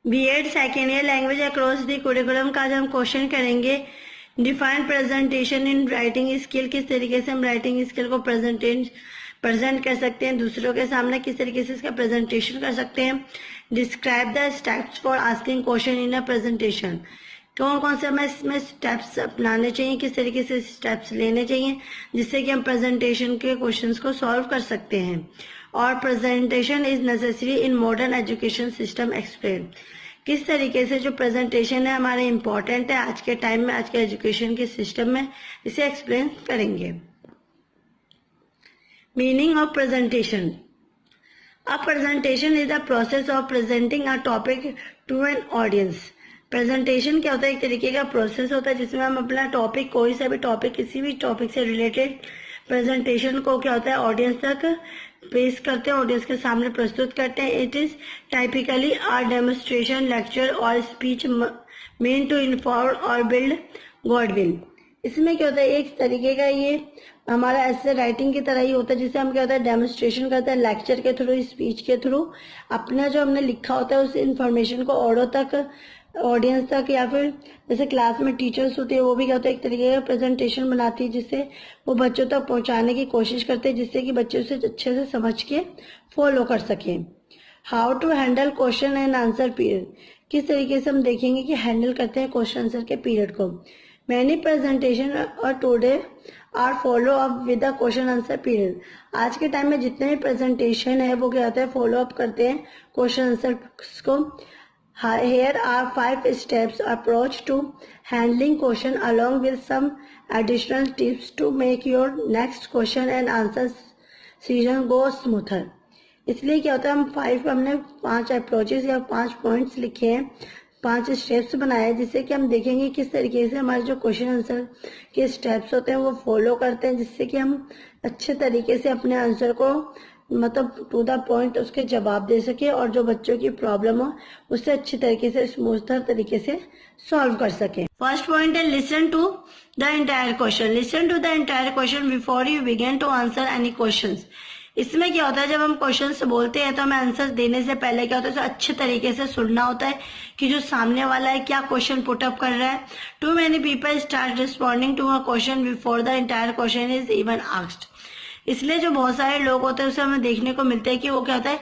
BEd second year language across the curriculum का आज हम क्वेश्चन करेंगे। Define presentation in writing skill, किस तरीके से हम राइटिंग स्किल को प्रेजेंट कर सकते हैं, दूसरों के सामने किस तरीके से इसका प्रेजेंटेशन कर सकते हैं। Describe the steps for asking question in a presentation, कौन कौन से हमें इसमें स्टेप्स अपनाने चाहिए, किस तरीके से स्टेप्स लेने चाहिए जिससे कि हम प्रेजेंटेशन के क्वेश्चंस को सॉल्व कर सकते हैं। और presentation is necessary in modern education system explain, किस तरीके से जो प्रेजेंटेशन है हमारे इम्पोर्टेंट है आज के टाइम में, आज के एजुकेशन के सिस्टम में, इसे एक्सप्लेन करेंगे। Meaning of presentation, a presentation is the process of presenting a topic to an audience. Presentation क्या होता है, एक तरीके का प्रोसेस होता है जिसमें हम अपना टॉपिक, कोई सा भी टॉपिक, किसी भी टॉपिक से रिलेटेड प्रेजेंटेशन को क्या होता है ऑडियंस तक पेश करते हैं, ऑडियंस के सामने प्रस्तुत करते हैं। It is typically a demonstration, lecture और स्पीच मेन टू इन्फॉर्म और बिल्ड गॉडविल। इसमें क्या होता है, एक तरीके का ये हमारा ऐसे राइटिंग की तरह ही होता है जिससे हम क्या होता है डेमोन्स्ट्रेशन करते हैं, लेक्चर के थ्रू, स्पीच के थ्रू अपना जो हमने लिखा होता है उस इंफॉर्मेशन को औरों तक, ऑडियंस तक, या फिर जैसे क्लास में टीचर्स होती है वो भी क्या होता है एक तरीके का प्रेजेंटेशन बनाती है जिससे वो बच्चों तक पहुंचाने की कोशिश करते हैं जिससे कि बच्चे उसे अच्छे से समझ के फॉलो कर सकें। How to handle question and answer period, किस तरीके से हम देखेंगे कि हैंडल करते हैं क्वेश्चन आंसर के पीरियड को। मैनी प्रेजेंटेशन और today are follow up with the question answer period, आज के टाइम में जितने भी प्रेजेंटेशन है वो क्या होता है फॉलो अप करते हैं क्वेश्चन आंसर को। Here are 5 steps approach to handling question along with some additional tips to make your next question and answer session go smoother। इसलिए क्या होता है हमने 5 अप्रोचेस या 5 पॉइंट्स लिखे हैं, 5 स्टेप्स बनाए हैं जिससे कि हम देखेंगे किस तरीके से हमारे जो क्वेश्चन आंसर के स्टेप्स होते हैं वो फॉलो करते हैं जिससे कि हम अच्छे तरीके से अपने आंसर को मतलब टू द पॉइंट उसके जवाब दे सके और जो बच्चों की प्रॉब्लम हो उससे अच्छी तरीके से स्मूथर तरीके से सॉल्व कर सके। फर्स्ट पॉइंट है listen to the entire question. Listen to the entire question before you begin to answer any questions. इसमें क्या होता है जब हम क्वेश्चंस बोलते हैं तो हमें आंसर देने से पहले क्या होता है अच्छे तरीके से सुनना होता है कि जो सामने वाला है क्या क्वेश्चन पुट अप कर रहा है। Too many people start responding to a question before the entire question is even asked. इसलिए जो बहुत सारे लोग होते हैं उसे हमें देखने को मिलता है कि वो क्या होता है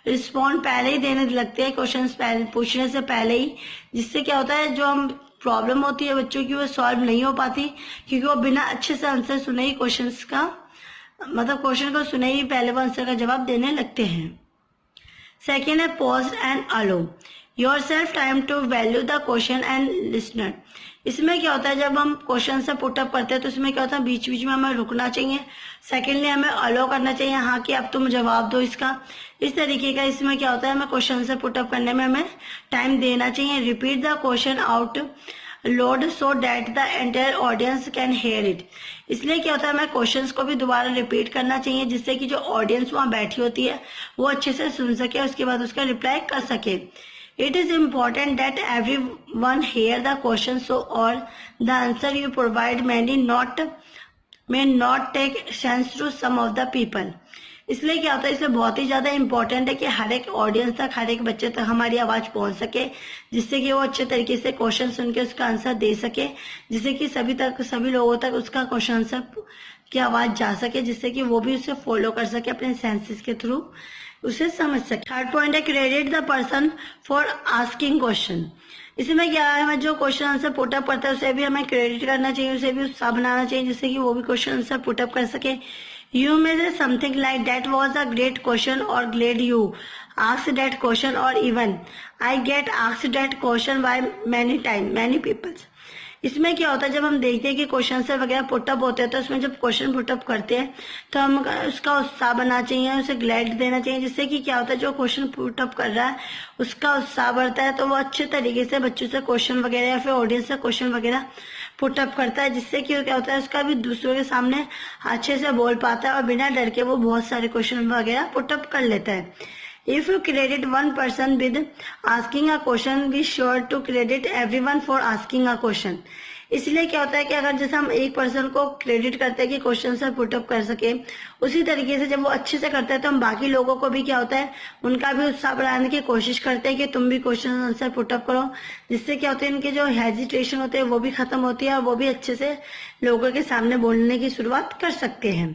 रिस्पॉन्ड पहले ही देने लगते हैं क्वेश्चन पूछने से पहले ही, जिससे क्या होता है जो हम प्रॉब्लम होती है बच्चों की वो सॉल्व नहीं हो पाती क्योंकि वो बिना अच्छे से आंसर सुने ही क्वेश्चन का मतलब क्वेश्चन को सुने ही पहले वो आंसर का जवाब देने लगते हैं। सेकेंड है pause and allow yourself time to value the question and listener. इसमें क्या होता है जब हम क्वेश्चन से पुटअप करते हैं तो इसमें क्या होता है बीच बीच में हमें रुकना चाहिए। सेकेंडली हमें अलो करना चाहिए, हाँ कि अब तुम जवाब दो इसका, इस तरीके का इसमें क्या होता है हमें क्वेश्चन से पुटअप करने में हमें टाइम देना चाहिए। Repeat the question out load so that the entire audience can here it. इसलिए क्या होता है हमें क्वेश्चंस को भी दोबारा रिपीट करना चाहिए जिससे कि जो ऑडियंस वहां बैठी होती है वो अच्छे से सुन सके, उसके बाद उसका रिप्लाई कर सके। It is important that everyone hear the question so or the answer you provide may not take sense to some of the people। इसलिए क्या होता है इसलिए बहुत ही ज्यादा इम्पोर्टेंट है कि हर एक ऑडियंस तक, हर एक बच्चे तक हमारी आवाज पहुंच सके जिससे कि वो अच्छे तरीके से क्वेश्चन सुन के उसका आंसर दे सके, जिससे कि सभी लोगों तक उसका क्वेश्चन आंसर की आवाज जा सके, जिससे कि वो भी उसे फॉलो कर सके अपने सेंसेस के थ्रू उसे समझ सके। थर्ड पॉइंट है credit the person for asking question. इसमें क्या है हमें जो क्वेश्चन आंसर पुटअप करता है उसे भी हमें क्रेडिट करना चाहिए, उसे भी उत्साह बनाना चाहिए जिससे कि वो भी क्वेश्चन आंसर पुटअप कर सके। You may say something like that was a great question और glad you asked that question और even I get asked that question by many peoples. इसमें क्या होता है जब हम देखते हैं कि क्वेश्चन आंसर वगैरह पुटअप होते हैं तो उसमें जब क्वेश्चन पुटअप करते हैं तो हम उसका उत्साह बनना चाहिए, उसे ग्लैड देना चाहिए, जिससे कि क्या होता है जो क्वेश्चन पुटअप कर रहा है उसका उत्साह बढ़ता है तो वो अच्छे तरीके से बच्चों से क्वेश्चन वगैरह या फिर ऑडियंस से क्वेश्चन वगैरह पुटअप करता है, जिससे कि क्या होता है उसका भी दूसरों के सामने अच्छे से बोल पाता है और बिना डर के वो बहुत सारे क्वेश्चन वगैरह पुटअप कर लेता है। If you credit one person with asking a question, be sure to credit everyone for asking a question. इसलिए क्या होता है कि अगर जैसे हम एक पर्सन को क्रेडिट करते हैं कि क्वेश्चन से पुटअप कर सके, उसी तरीके से जब वो अच्छे से करता है तो हम बाकी लोगों को भी क्या होता है, उनका भी उत्साह बढ़ाने की कोशिश करते हैं कि तुम भी क्वेश्चन आंसर पुटअप करो, जिससे क्या होता है इनके जो हेजिटेशन होते हैं वो भी खत्म होती है और वो भी अच्छे से लोगों के सामने बोलने की शुरुआत कर सकते हैं.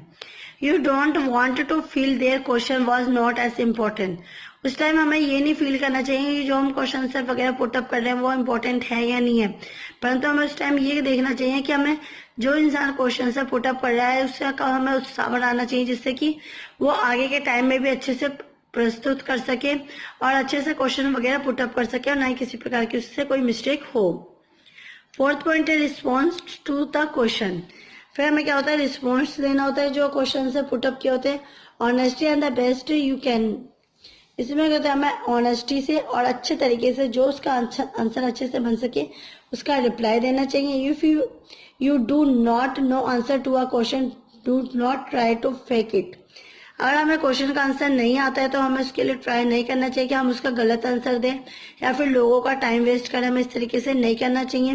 You don't want to feel their question was not as important. उस टाइम हमें ये नहीं फील करना चाहिए कि जो हम क्वेश्चन आंसर वगैरह पुटअप कर रहे हैं वो इम्पोर्टेंट है या नहीं है, परंतु हमें उस टाइम ये देखना चाहिए कि हमें जो इंसान क्वेश्चन आंसर पुटअप कर रहा है उससे हमें उत्साह बढ़ाना चाहिए, जिससे कि वो आगे के टाइम में भी अच्छे से प्रस्तुत कर सके और अच्छे से क्वेश्चन वगैरह पुटअप कर सके और ना ही किसी प्रकार की उससे कोई मिस्टेक हो. फोर्थ पॉइंट है रिस्पॉन्स टू द क्वेश्चन. फिर हमें क्या होता है, रिस्पॉन्स देना होता है जो क्वेश्चन से पुटअप किए होते हैं. Honesty and the best you can. इसमें क्या होता है, हमें ऑनेस्टी से और अच्छे तरीके से जो उसका आंसर अच्छे से बन सके उसका रिप्लाई देना चाहिए. If you do not know answer to a question, do not try to fake it. अगर हमें क्वेश्चन का आंसर नहीं आता है तो हमें उसके लिए ट्राई नहीं करना चाहिए कि हम उसका गलत आंसर दें या फिर लोगों का टाइम वेस्ट करें. हमें इस तरीके से नहीं करना चाहिए.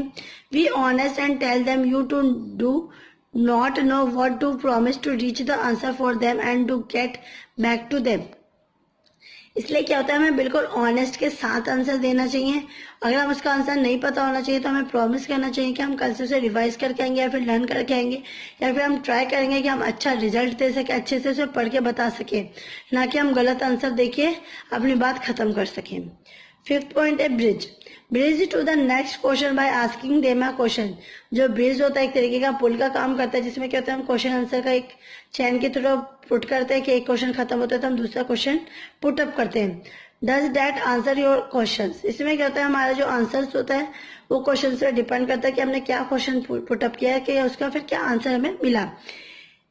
Be honest and tell them you to do not know what to promise to reach the answer for them and to get back to them. इसलिए क्या होता है, हमें बिल्कुल ऑनेस्ट के साथ आंसर देना चाहिए. अगर हम उसका आंसर नहीं पता होना चाहिए तो हमें प्रॉमिस करना चाहिए कि हम कल से उसे रिवाइज करके आएंगे या फिर लर्न करके आएंगे या फिर हम ट्राई करेंगे कि हम अच्छा रिजल्ट दे सके, अच्छे से उसे पढ़ के बता सके, ना कि हम गलत आंसर देके अपनी बात खत्म कर सकें. फिफ्थ पॉइंट है bridge. Bridge to the next question by asking them a question. जो ब्रिज होता है एक तरीके का पुल का काम करता है, जिसमें क्या होता है हम क्वेश्चन आंसर का एक चैन के थ्रू पुट करते हैं कि एक क्वेश्चन खत्म होता है तो हम दूसरा क्वेश्चन पुट अप करते हैं. Does that answer your question. इसमें क्या होता है, हमारा जो आंसर होता है वो क्वेश्चन से डिपेंड करता है कि हमने क्या क्वेश्चन पुट अप किया है कि उसका फिर क्या आंसर हमें मिला.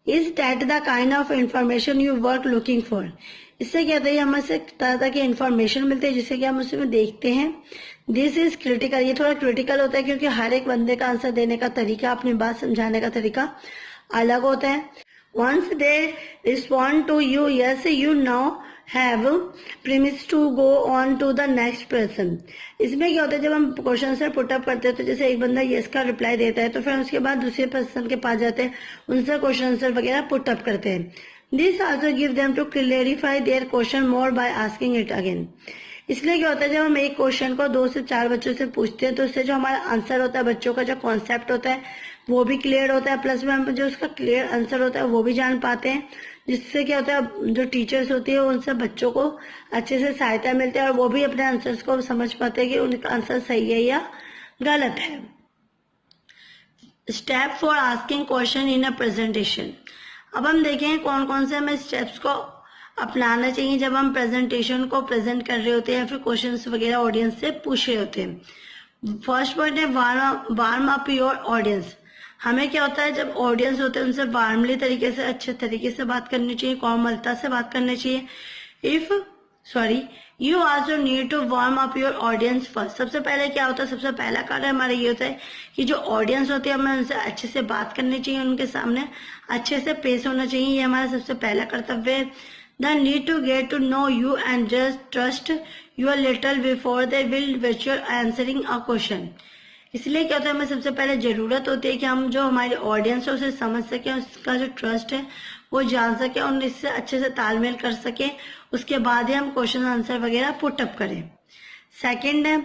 Is that the kind of information you work looking for. इससे क्या होता है, हमें से तरह तरह की इंफॉर्मेशन मिलती है जिससे कि हम उसमें देखते हैं. This is critical. ये थोड़ा क्रिटिकल होता है क्योंकि हर एक बंदे का आंसर देने का तरीका, अपनी बात समझाने का तरीका अलग होता है. Once they respond to you yes, you now have premise to go on to the next person. इसमें क्या होता है, जब हम क्वेश्चन आंसर पुटअप करते हैं तो जैसे एक बंदा यस का रिप्लाई देता है तो फिर उसके बाद दूसरे पर्सन के पास जाते हैं, उनसे क्वेश्चन आंसर वगैरह पुटअप करते हैं. This also give them to clarify their question more by asking it again. इसलिए क्या होता है, जब हम एक क्वेश्चन को 2 से 4 बच्चों से पूछते हैं तो उससे जो हमारा आंसर होता है, बच्चों का जो कॉन्सेप्ट होता है वो भी क्लियर होता है, प्लस में हम जो उसका क्लियर आंसर होता है वो भी जान पाते हैं, जिससे क्या होता है जो टीचर्स होती है उनसे बच्चों को अच्छे से सहायता मिलती है और वो भी अपने आंसर्स को समझ पाते हैं कि उनका आंसर सही है या गलत है. Step for asking question in a presentation. अब हम देखें कौन कौन से हमें स्टेप्स को अपनाना चाहिए जब हम प्रेजेंटेशन को प्रेजेंट कर रहे होते हैं या फिर क्वेश्चंस वगैरह ऑडियंस से पूछ रहे होते हैं. फर्स्ट पॉइंट है वार्म अप योर ऑडियंस. हमें क्या होता है, जब ऑडियंस होते हैं उनसे वार्मली तरीके से, अच्छे तरीके से बात करनी चाहिए, कोमलता से बात करनी चाहिए. You also need to warm up your audience first. सबसे पहले क्या होता है, सबसे पहला कार्य हमारा ये होता है कि जो ऑडियंस होती है हमें उनसे अच्छे से बात करनी चाहिए, उनके सामने अच्छे से पेश होना चाहिए. ये हमारा सबसे पहला कर्तव्य है. The need to get to know you and just trust you a little before they will virtual answering a question. इसलिए क्या होता है, हमें सबसे पहले जरूरत होती है कि हम जो हमारे ऑडियंस है उसे समझ सके, उसका जो ट्रस्ट है वो जान सके और इससे अच्छे से तालमेल कर सके. उसके बाद ही हम क्वेश्चन आंसर वगैरह पुट अप करें. सेकेंड है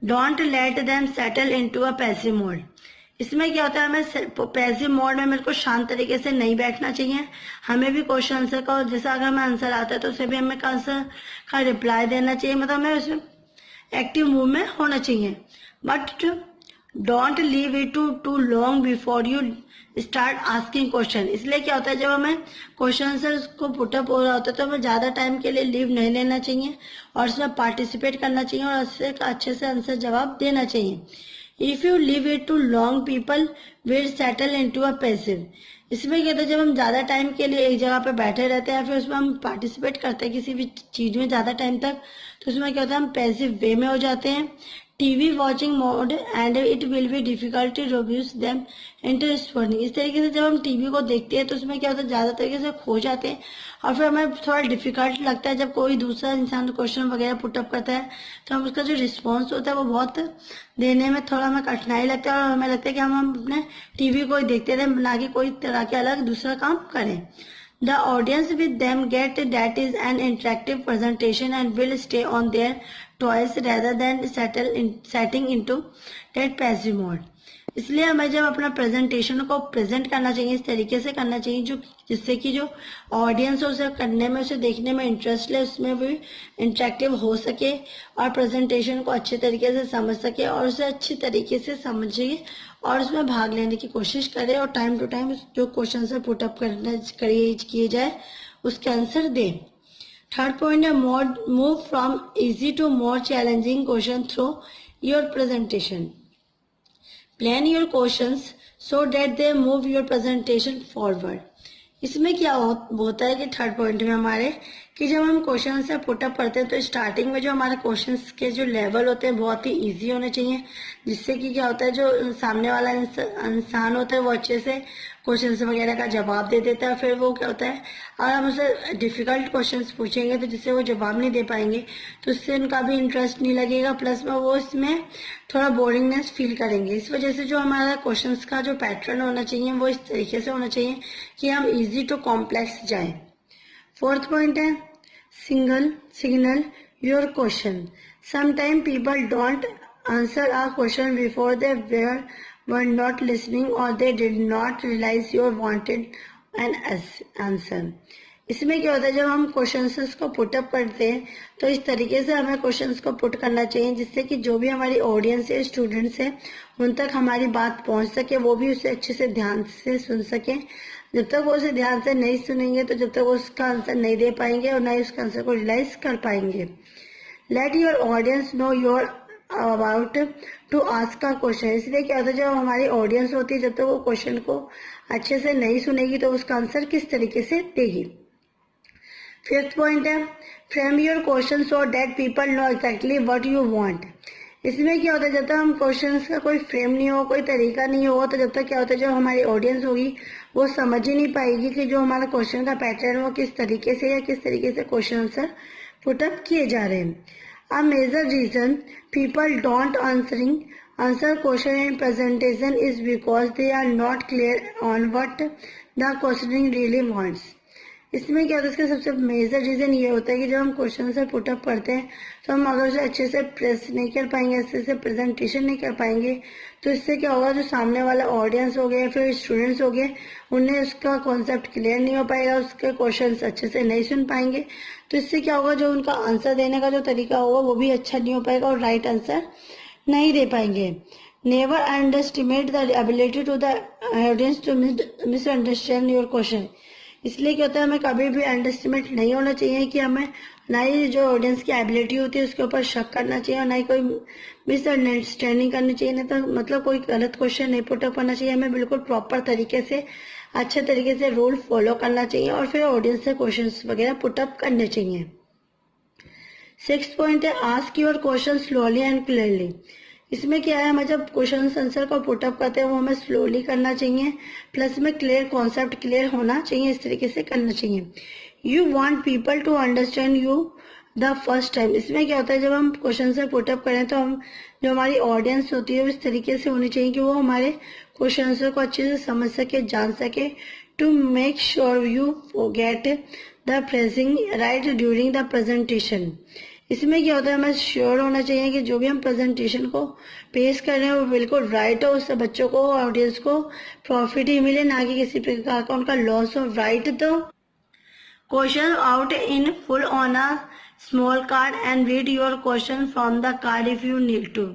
don't let them settle into a passive mode. इसमें क्या होता है, हमें पैसिव मोड में बिल्कुल शांत तरीके से नहीं बैठना चाहिए. हमें भी क्वेश्चन आंसर का, जैसा अगर हमें आंसर आता है तो उसे भी हमें आंसर का रिप्लाई देना चाहिए, मतलब हमें उसमें एक्टिव मूव में होना चाहिए. But don't leave it too long before you start asking question. इसलिए क्या होता है, जब हमें क्वेश्चन आंसर को पुटअप हो रहा होता है तो हमें ज्यादा टाइम के लिए लीव नहीं लेना चाहिए और उसमें पार्टिसिपेट करना चाहिए और उससे अच्छे से आंसर जवाब देना चाहिए. If you leave it too long, people will settle into a passive. इसमें क्या होता है, जब हम ज्यादा टाइम के लिए एक जगह पे बैठे रहते हैं फिर उसमें हम पार्टिसिपेट करते हैं किसी भी चीज में ज्यादा टाइम तक, तो उसमें क्या होता है हम पैसिव वे में हो जाते हैं. TV watching mode and it will be difficult to reduce them into story. इस तरीके से जब हम टीवी को देखते हैं तो उसमें क्या होता है, ज्यादा तरीके से खो जाते हैं और फिर हमें थोड़ा डिफिकल्ट लगता है जब कोई दूसरा इंसान क्वेश्चन वगैरह पुटअप करता है तो हम उसका जो रिस्पॉन्स होता है वो बहुत देने में थोड़ा हमें कठिनाई लगता है और हमें लगता है कि हम अपने टीवी को ही देखते रहे, ना कि कोई तरह के अलग दूसरा काम करें। The audience with them get that is an interactive presentation and will stay on their toys rather than setting into that passive mode. इसलिए हमें जब अपना प्रेजेंटेशन को प्रेजेंट करना चाहिए इस तरीके से करना चाहिए जो जिससे कि जो ऑडियंस है उसे करने में, उसे देखने में इंटरेस्ट ले, उसमें भी इंटरेक्टिव हो सके और प्रेजेंटेशन को अच्छे तरीके से समझ सके और उसे अच्छी तरीके से समझे और उसमें भाग लेने की कोशिश करे और टाइम टू टाइम जो क्वेश्चन से पुटअप किए जाए उसके आंसर दे। थर्ड पॉइंट है move from easy to more challenging question through your presentation. Plan your questions so that they move your presentation forward. इसमें क्या होता है कि थर्ड पॉइंट में हमारे कि जब हम क्वेश्चन से पुटअप करते हैं तो स्टार्टिंग में जो हमारे क्वेश्चंस के जो लेवल होते हैं बहुत ही इजी होने चाहिए, जिससे कि क्या होता है जो सामने वाला इंसान होता है वो अच्छे से क्वेश्चंस वगैरह का जवाब दे देता है। फिर वो क्या होता है अगर हम उसे डिफिकल्ट क्वेश्चंस पूछेंगे तो जिससे वो जवाब नहीं दे पाएंगे तो उससे उनका भी इंटरेस्ट नहीं लगेगा, प्लस में वो इसमें थोड़ा बोरिंगनेस फील करेंगे। इस वजह से जो हमारा क्वेश्चंस का जो पैटर्न होना चाहिए वो इस तरीके से होना चाहिए कि हम इजी टू कॉम्प्लेक्स जाएं। फोर्थ पॉइंट है signal your question. Sometimes people don't answer a question before they were not listening or they did not realize you wanted an answer. इसमें क्या होता है जब हम क्वेश्चंस को पुटअप करते हैं तो इस तरीके से हमें क्वेश्चंस को पुट करना चाहिए जिससे कि जो भी हमारी ऑडियंस है, स्टूडेंट्स है, उन तक हमारी बात पहुंच सके, वो भी उसे अच्छे से ध्यान से सुन सके। जब तक वो उसे ध्यान से नहीं सुनेंगे तो जब तक वो उसका आंसर नहीं दे पाएंगे और ना ही उसका आंसर को रियलाइज कर पाएंगे। Let your audience know you're about to ask a question. इसलिए क्या होता है जब हमारी ऑडियंस होती है जब तक वो क्वेश्चन को अच्छे से नहीं सुनेगी तो उसका आंसर किस तरीके से देगी। फिफ्थ पॉइंट है frame your question so that people know exactly what you want. इसमें क्या होता है जब तक हम क्वेश्चंस का कोई फ्रेम नहीं हो, कोई तरीका नहीं होगा तो जब तक क्या होता है जो हमारी ऑडियंस होगी वो समझ ही नहीं पाएगी कि जो हमारा क्वेश्चन का पैटर्न वो किस तरीके से या किस तरीके से क्वेश्चन आंसर पुटअप किए जा रहे हैं। A major reason people don't answer question in presentation is because they are not clear on what the questioning really wants. इसमें क्या होता है इसका सबसे मेजर रीजन ये होता है कि जब हम क्वेश्चन से पुटअप करते हैं तो हम अगर उसे अच्छे से प्रेस नहीं कर पाएंगे, अच्छे से प्रेजेंटेशन नहीं कर पाएंगे तो इससे क्या होगा जो सामने वाला ऑडियंस हो गया फिर स्टूडेंट्स हो गए उन्हें उसका कॉन्सेप्ट क्लियर नहीं हो पाएगा, उसके क्वेश्चन अच्छे से नहीं सुन पाएंगे। तो इससे क्या होगा जो उनका आंसर देने का जो तरीका होगा वो भी अच्छा नहीं हो पाएगा और राइट आंसर नहीं दे पाएंगे। Never underestimate the ability to the audience to misunderstand your question. इसलिए क्या होता है हमें कभी भी अंडरस्टिमेट नहीं होना चाहिए कि हमें ना ही जो ऑडियंस की एबिलिटी होती है उसके ऊपर शक करना चाहिए और ना ही कोई मिसअंडरस्टैंडिंग करनी चाहिए, नहीं तो मतलब कोई गलत क्वेश्चन नहीं पुटअप करना चाहिए। हमें बिल्कुल प्रॉपर तरीके से अच्छे तरीके से रूल फॉलो करना चाहिए और फिर ऑडियंस से क्वेश्चन वगैरह पुटअप करने चाहिए। सिक्स्थ पॉइंट है ask your question slowly and clearly. इसमें क्या है हमें जब क्वेश्चन आंसर को पुटअप करते हैं वो हमें स्लोली करना चाहिए, प्लस में क्लियर कॉन्सेप्ट क्लियर होना चाहिए, इस तरीके से करना चाहिए। You want people to understand you the first time. इसमें क्या होता है जब हम क्वेश्चन से पुटअप करें तो हम जो हमारी ऑडियंस होती है इस तरीके से होनी चाहिए कि वो हमारे क्वेश्चन आंसर को अच्छे से समझ सके, जान सके। To make sure you get the phrasing right during the presentation. इसमें क्या होता है हमें श्योर होना चाहिए कि जो भी हम प्रेजेंटेशन को पेश कर रहे हैं वो बिल्कुल राइट हो, उससे बच्चों को ऑडियंस को प्रॉफिट ही मिले, ना कि किसी प्रकार का उनका लॉस हो। Write the question out in full on a small card and read your question from the card if you need to.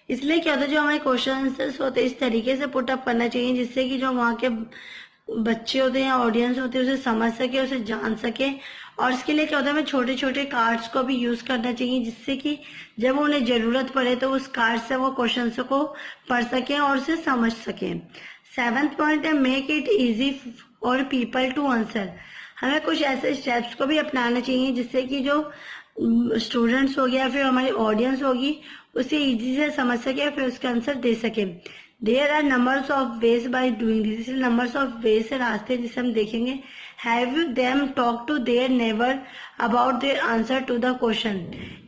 इसलिए क्या होता है जो हमारे क्वेश्चन आंसर्स होते हैं इस तरीके से पुटअप करना चाहिए जिससे कि जो वहाँ के बच्चे होते हैं, ऑडियंस होते हैं, उसे समझ सके, उसे जान सके। और इसके लिए क्या होता है हमें छोटे छोटे कार्ड्स को भी यूज करना चाहिए जिससे कि जब उन्हें जरूरत पड़े तो उस कार्ड से वो क्वेश्चन को पढ़ सके और उसे समझ सके। सेवेंथ पॉइंट है make it easy for people to answer. हमें कुछ ऐसे स्टेप्स को भी अपनाना चाहिए जिससे कि जो स्टूडेंट्स हो गया फिर हमारी ऑडियंस होगी उसे इजी से समझ सके, फिर उसका आंसर दे सके। There are numbers of ways by doing this, इसलिए नंबर्स ऑफ वेज से रास्ते जिसे हम देखेंगे। Have you them talk to their neighbour about their answer to the question.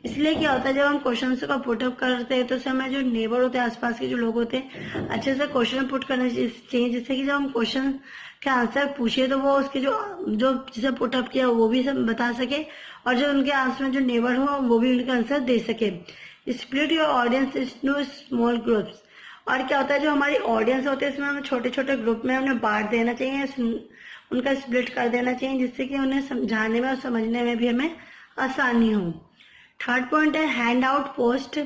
इसलिए क्या होता है, जब हम क्वेश्चन को पुटअप करते हैं तो उससे हमें जो नेबर होते हैं, आसपास के जो लोग होते हैं, अच्छे से क्वेश्चन पुट करना चाहिए, जिससे कि जब हम क्वेश्चन का आंसर पूछे तो वो उसके जो जिसे पुटअप किया वो भी सब बता सके, और जो उनके आंसर में जो नेबर हो वो भी उनका आंसर दे सके। Split your audience into small groups. और क्या होता है, जो हमारी ऑडियंस होते हैं इसमें हमें छोटे छोटे ग्रुप में उन्हें बांट देना चाहिए, उनका स्प्लिट कर देना चाहिए, जिससे कि उन्हें समझाने में और समझने में भी हमें आसानी हो। थर्ड पॉइंट है hand out post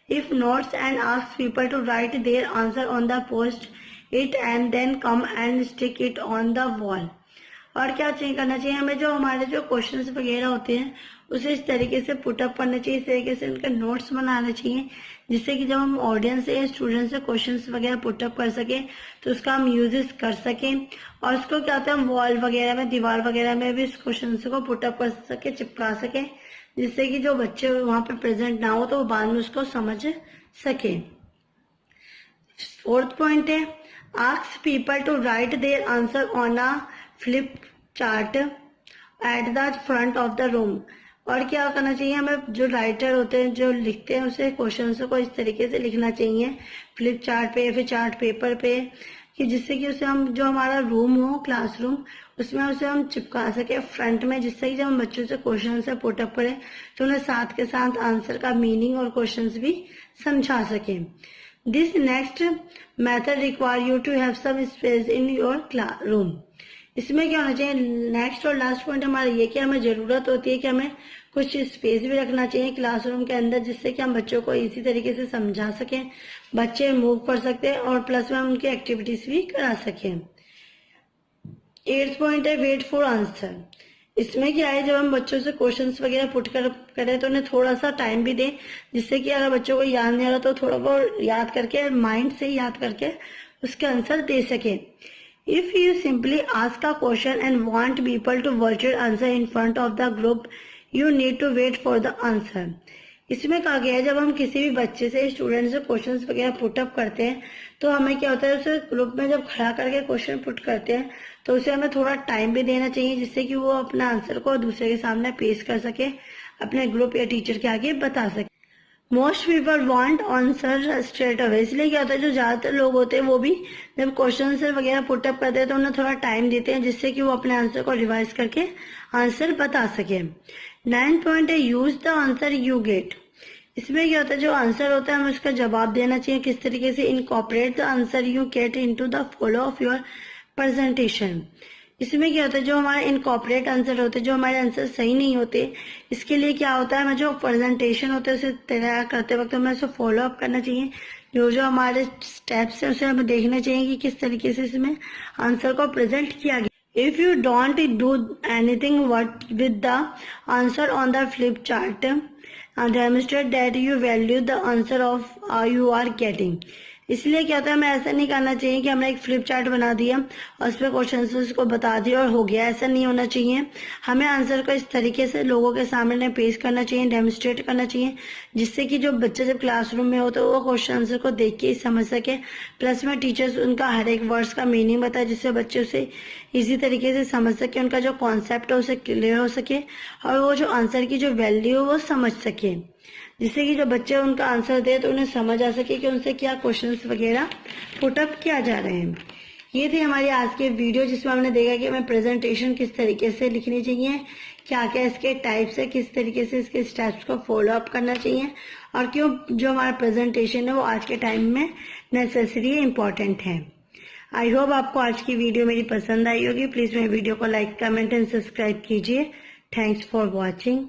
it notes and ask people to write their answer on the post it and then come and stick it on the wall. और क्या करना चाहिए, हमें जो हमारे जो क्वेश्चंस वगैरह होते हैं उसे इस तरीके से पुटअप करना चाहिए, इस तरीके से उनके नोट्स बनाने चाहिए, जिससे कि जब हम ऑडियंस से या स्टूडेंट से क्वेश्चंस वगैरह पुटअप कर सके तो उसका हम यूजेस कर सकें। और उसको क्या होता है, हम वॉल वगैरह में, दीवार वगैरह में भी इस क्वेश्चन को पुटअप कर सके, चिपका सके, जिससे कि जो बच्चे वहां पे प्रेजेंट ना हो तो वो बाद में उसको समझ सके। फोर्थ पॉइंट है ask people to write their answer on a flip chart at the front of the room. और क्या करना चाहिए, हमें जो राइटर होते हैं जो लिखते हैं उसे क्वेश्चंस को इस तरीके से लिखना चाहिए फ्लिप चार्ट पे या फिर चार्ट पेपर पे, कि जिससे कि उसे हम जो हमारा रूम हो क्लासरूम उसमें उसे हम चिपका सके फ्रंट में, जिससे कि जब हम बच्चों से क्वेश्चन से पुटअप करें तो उन्हें साथ के साथ आंसर का मीनिंग और क्वेश्चंस भी समझा सके। This next method require you to have some space in your room. इसमें क्या होना चाहिए, नेक्स्ट और लास्ट पॉइंट हमारा ये कि हमें जरूरत होती है कि हमें कुछ स्पेस भी रखना चाहिए क्लासरूम के अंदर, जिससे कि हम बच्चों को इसी तरीके से समझा सकें, बच्चे मूव कर सकते हैं और प्लस में हम उनकी एक्टिविटीज भी करा सकें। 8th पॉइंट है वेट फॉर आंसर। इसमें क्या है, जब हम बच्चों से क्वेश्चंस वगैरह पुट करें तो उन्हें थोड़ा सा टाइम भी दें, जिससे कि अगर बच्चों को याद नहीं आ रहा तो थोड़ा बहुत याद करके, माइंड से याद करके उसके आंसर दे सके। If you simply ask a question and want people to virtual answer in front of the group, you need to wait for the answer. इसमें कहा गया है जब हम किसी भी बच्चे से, स्टूडेंट से क्वेश्चंस वगैरह पुटअप करते हैं तो हमें क्या होता है, उसे ग्रुप में जब खड़ा करके क्वेश्चन पुट करते हैं तो उसे हमें थोड़ा टाइम भी देना चाहिए, जिससे कि वो अपना आंसर को दूसरे के सामने पेश कर सके, अपने ग्रुप या टीचर के आगे बता सके। Most people want answer straight away. इसलिए क्या होता है, जो ज्यादातर लोग होते हैं वो भी जब क्वेश्चन वगैरह पुटअप करते हैं तो उन्हें थोड़ा टाइम देते हैं, जिससे कि वो अपने आंसर को रिवाइज करके आंसर बता सके। 9th पॉइंट है use the answer you get. इसमें क्या होता है, जो आंसर होता है हमें उसका जवाब देना चाहिए, किस तरीके से incorporate the answer you get into the flow of your presentation. इसमें क्या होता है, जो हमारे इनकॉर्पोरेट आंसर होते हैं, जो हमारे आंसर सही नहीं होते, इसके लिए क्या होता है, हमें जो प्रेजेंटेशन होते हैं उसे तैयार करते वक्त हमें उसे फॉलो अप करना चाहिए, जो जो हमारे स्टेप्स है उसे हमें देखना चाहिए कि किस तरीके से इसमें आंसर को प्रेजेंट किया गया। If you don't do anything what with the answer on the flip chart demonstrate that you value the answer of you are getting. इसलिए क्या होता है, हमें ऐसा नहीं करना चाहिए कि हमने एक फ्लिप चार्ट बना दिया और उस पर क्वेश्चन को बता दिया और हो गया, ऐसा नहीं होना चाहिए। हमें आंसर को इस तरीके से लोगों के सामने पेश करना चाहिए, डेमोन्स्ट्रेट करना चाहिए, जिससे कि जो बच्चे जब क्लासरूम में हो तो वो क्वेश्चन आंसर को देख के ही समझ सके, प्लस में टीचर्स उनका हर एक वर्ड्स का मीनिंग बताए, जिससे बच्चे उसे इसी तरीके से समझ सके, उनका जो कॉन्सेप्ट है उसे क्लियर हो सके और वो जो आंसर की जो वैल्यू है वो समझ सके, जिससे कि जो बच्चे उनका आंसर दे तो उन्हें समझ आ सके कि उनसे क्या क्वेश्चंस वगैरह पुटअप किया जा रहे हैं। ये थी हमारी आज की वीडियो, जिसमें हमने देखा कि हमें प्रेजेंटेशन किस तरीके से लिखनी चाहिए, क्या क्या इसके टाइप्स है, किस तरीके से इसके स्टेप्स को फॉलो अप करना चाहिए और क्यों जो हमारा प्रेजेंटेशन है वो आज के टाइम में नेसेसरी इम्पोर्टेंट है। आई होप आपको आज की वीडियो मेरी पसंद आई होगी। प्लीज मेरे वीडियो को लाइक, कमेंट एंड सब्सक्राइब कीजिए। Thanks for watching.